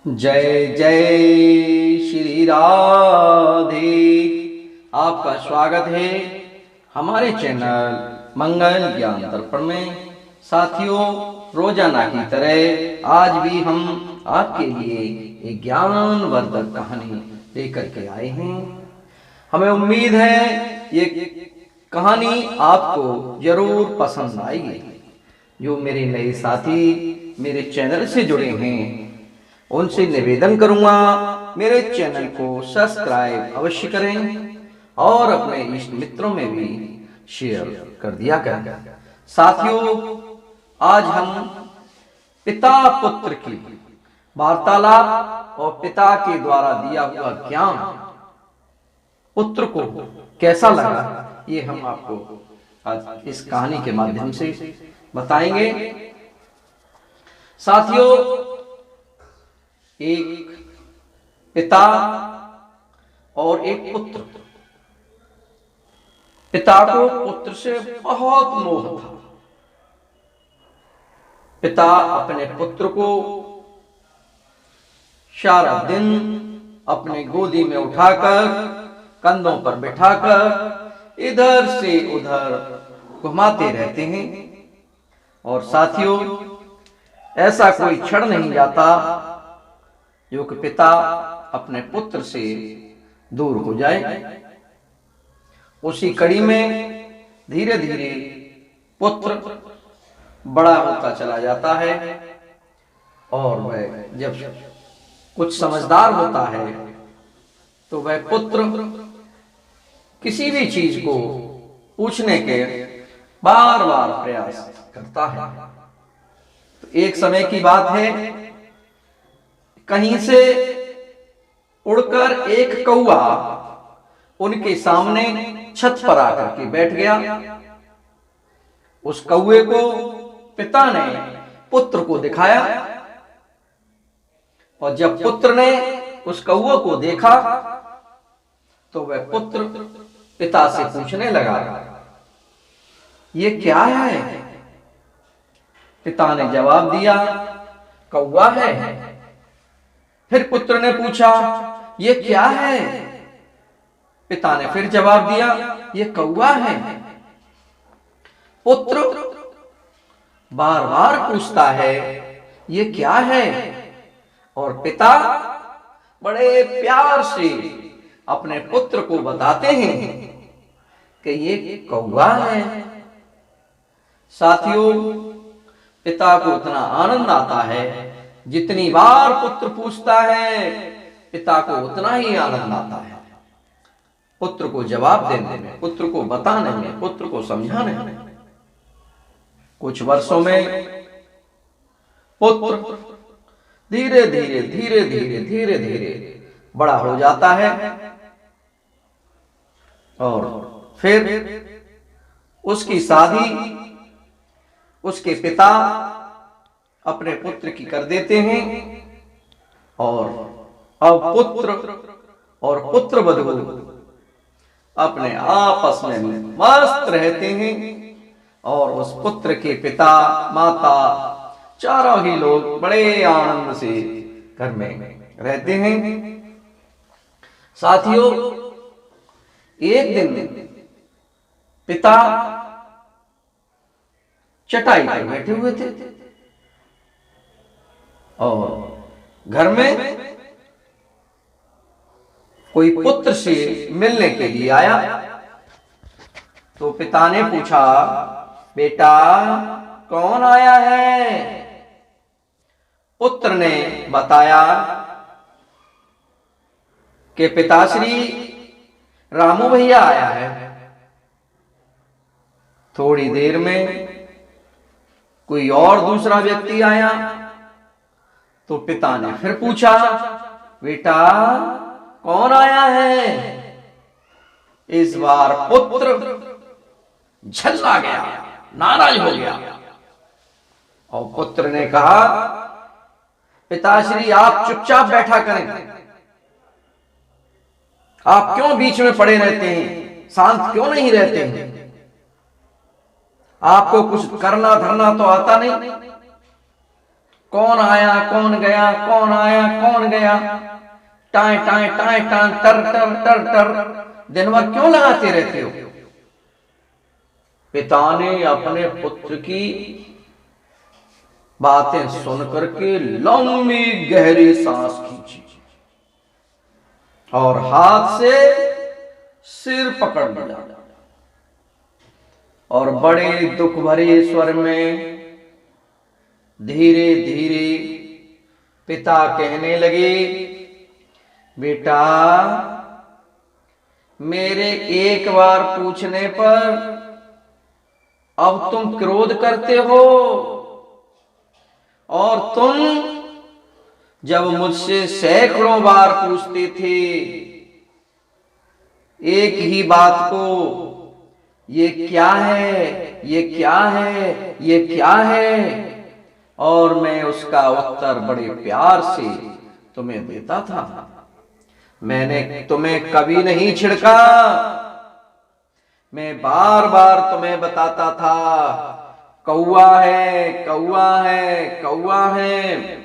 जय जय श्री राधे। आपका स्वागत है हमारे चैनल मंगल ज्ञान दर्पण में। साथियों, रोजाना की तरह आज भी हम आपके लिए एक ज्ञानवर्धक कहानी लेकर के आए हैं। हमें उम्मीद है ये कहानी आपको जरूर पसंद आएगी। जो मेरे नए साथी मेरे चैनल से जुड़े हैं उनसे निवेदन करूंगा मेरे चैनल को सब्सक्राइब अवश्य करें और अपने इष्ट मित्रों में भी शेयर कर दिया करें। साथियों, आज हम पिता पुत्र की वार्तालाप और पिता के द्वारा दिया हुआ ज्ञान पुत्र को कैसा लगा ये हम आपको आज इस कहानी के माध्यम से बताएंगे। साथियों, एक पिता और एक पुत्र। पिता को पुत्र से बहुत मोह था। पिता अपने पुत्र को सारा दिन अपने गोदी में उठाकर कंधों पर बिठाकर इधर से उधर घुमाते रहते हैं। और साथियों, ऐसा कोई क्षण नहीं जाता जो कि पिता अपने पुत्र से दूर हो जाए। उसी कड़ी में धीरे धीरे पुत्र बड़ा होता चला जाता है और वह जब कुछ समझदार होता है तो वह पुत्र किसी भी चीज को पूछने के बार बार प्रयास करता है। तो एक समय की बात है, कहीं से उड़कर एक कौवा उनके सामने छत पर आकर के बैठ गया। उस कौवे को पिता ने पुत्र को दिखाया और जब पुत्र ने उस कौवे को देखा तो वह पुत्र पिता से पूछने लगा, ये क्या है? पिता ने जवाब दिया, कौवा है। फिर पुत्र ने पूछा, ये क्या है? पिता ने फिर जवाब दिया, ये कौवा है। पुत्र बार बार पूछता है, ये क्या है? और पिता बड़े प्यार से अपने पुत्र को बताते हैं कि ये कौवा है। साथियों, पिता को इतना आनंद आता है, जितनी बार पुत्र पूछता है पिता को उतना ही आनंद आता है। पुत्र को जवाब देने में, पुत्र को बताने में, पुत्र को समझाने में। कुछ वर्षों में पुत्र धीरे धीरे धीरे धीरे धीरे धीरे बड़ा हो जाता है और फिर उसकी शादी उसके पिता अपने पुत्र की कर देते हैं और अब पुत्र और पुत्रवधू अपने आपस में मस्त रहते हैं और उस पुत्र के पिता माता चारों ही लोग बड़े आनंद से घर में रहते हैं। साथियों, एक दिन पिता चटाई पर बैठे हुए थे और घर में कोई पुत्र से मिलने के लिए आया। तो पिता ने पूछा, बेटा कौन आया है? पुत्र ने बताया कि पिताश्री रामू भैया आया है। थोड़ी देर में कोई और दूसरा व्यक्ति आया तो पिता ने फिर पूछा, बेटा कौन आया है? इस बार पुत्र झल्ला गया, नाराज हो गया और पुत्र ने कहा, पिताश्री आप चुपचाप बैठा करें, आप क्यों बीच में पड़े रहते हैं? शांत क्यों नहीं रहते हैं? आपको कुछ करना धरना तो आता नहीं? कौन आया कौन गया, कौन आया कौन गया, टाए टाए टाए टाए टर टर टर टर दिन भर क्यों लगाते रहते हो? पिता ने अपने पुत्र की बातें सुन करके लंबी गहरी सांस खींची और हाथ से सिर पकड़ लिया और बड़े दुख भरे स्वर में धीरे धीरे पिता कहने लगे, बेटा, मेरे एक बार पूछने पर अब तुम क्रोध करते हो, और तुम जब मुझसे सैकड़ों बार पूछते थे एक ही बात को, ये क्या है, ये क्या है, ये क्या है, और मैं उसका उत्तर बड़े प्यार से तुम्हें देता था, मैंने तुम्हें कभी नहीं छिड़का, मैं बार बार तुम्हें बताता था कौआ है, कौआ है, कौआ है,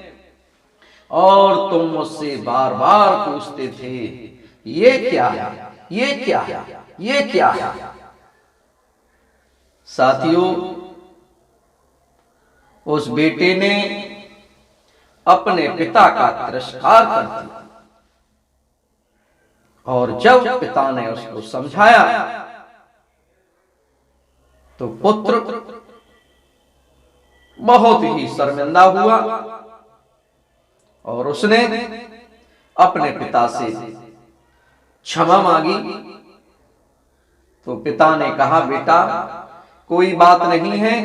और तुम मुझसे बार बार पूछते थे ये क्या है, ये क्या है, ये क्या है। साथियों, उस बेटे ने अपने पिता का तिरस्कार कर दिया, और जब पिता ने उसको समझाया तो पुत्र बहुत ही शर्मिंदा हुआ और उसने अपने पिता से क्षमा मांगी। तो पिता ने कहा, बेटा, कोई बात नहीं है,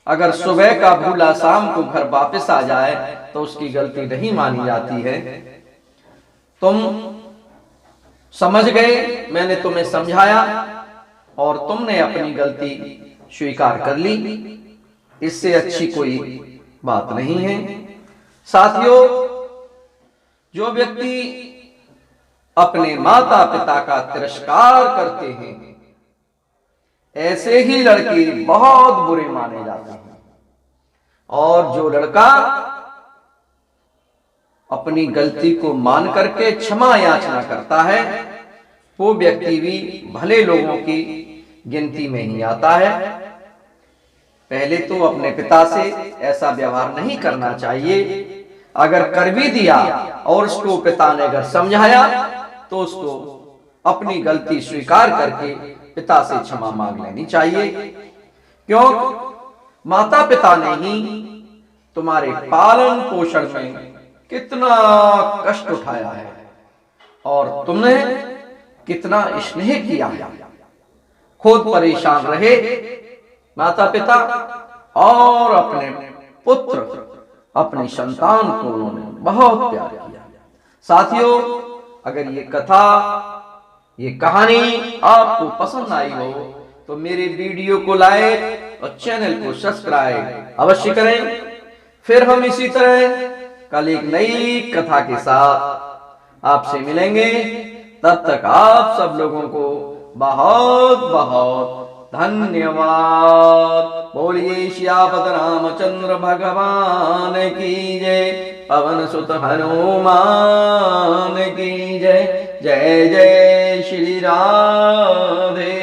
अगर सुबह का भूला शाम को घर वापस आ जाए तो उसकी गलती नहीं मानी जाती है। तुम समझ गए, मैंने तुम्हें समझाया और तुमने अपनी गलती स्वीकार कर ली, इससे अच्छी कोई बात नहीं है। साथियों, जो व्यक्ति अपने माता पिता का तिरस्कार करते हैं, ऐसे ही लड़के बहुत बुरे माने जाते हैं, और जो लड़का अपनी गलती को मान करके क्षमा याचना करता है, वो व्यक्ति भी भले लोगों की गिनती में ही आता है। पहले तो अपने पिता से ऐसा व्यवहार नहीं करना चाहिए, अगर कर भी दिया और उसको पिता ने अगर समझाया तो उसको अपनी गलती स्वीकार करके पिता से क्षमा मांग लेनी चाहिए, क्यों? माता पिता ने ही तुम्हारे पालन पोषण में कितना कष्ट उठाया है और तुमने कितना स्नेह किया है। खुद परेशान रहे माता पिता, और अपने पुत्र, अपनी संतान को उन्होंने बहुत प्यार किया। साथियों, अगर ये कथा, ये कहानी आपको पसंद आई हो तो मेरे वीडियो को लाइक और चैनल को सब्सक्राइब अवश्य करें। फिर हम इसी तरह कल एक नई कथा के साथ आपसे मिलेंगे। तब तक आप सब लोगों को बहुत बहुत धन्यवाद। बोलिए सियापत रामचंद्र भगवान की जय, पवन सुत हनुमान की जय। जय जय श्री राधे।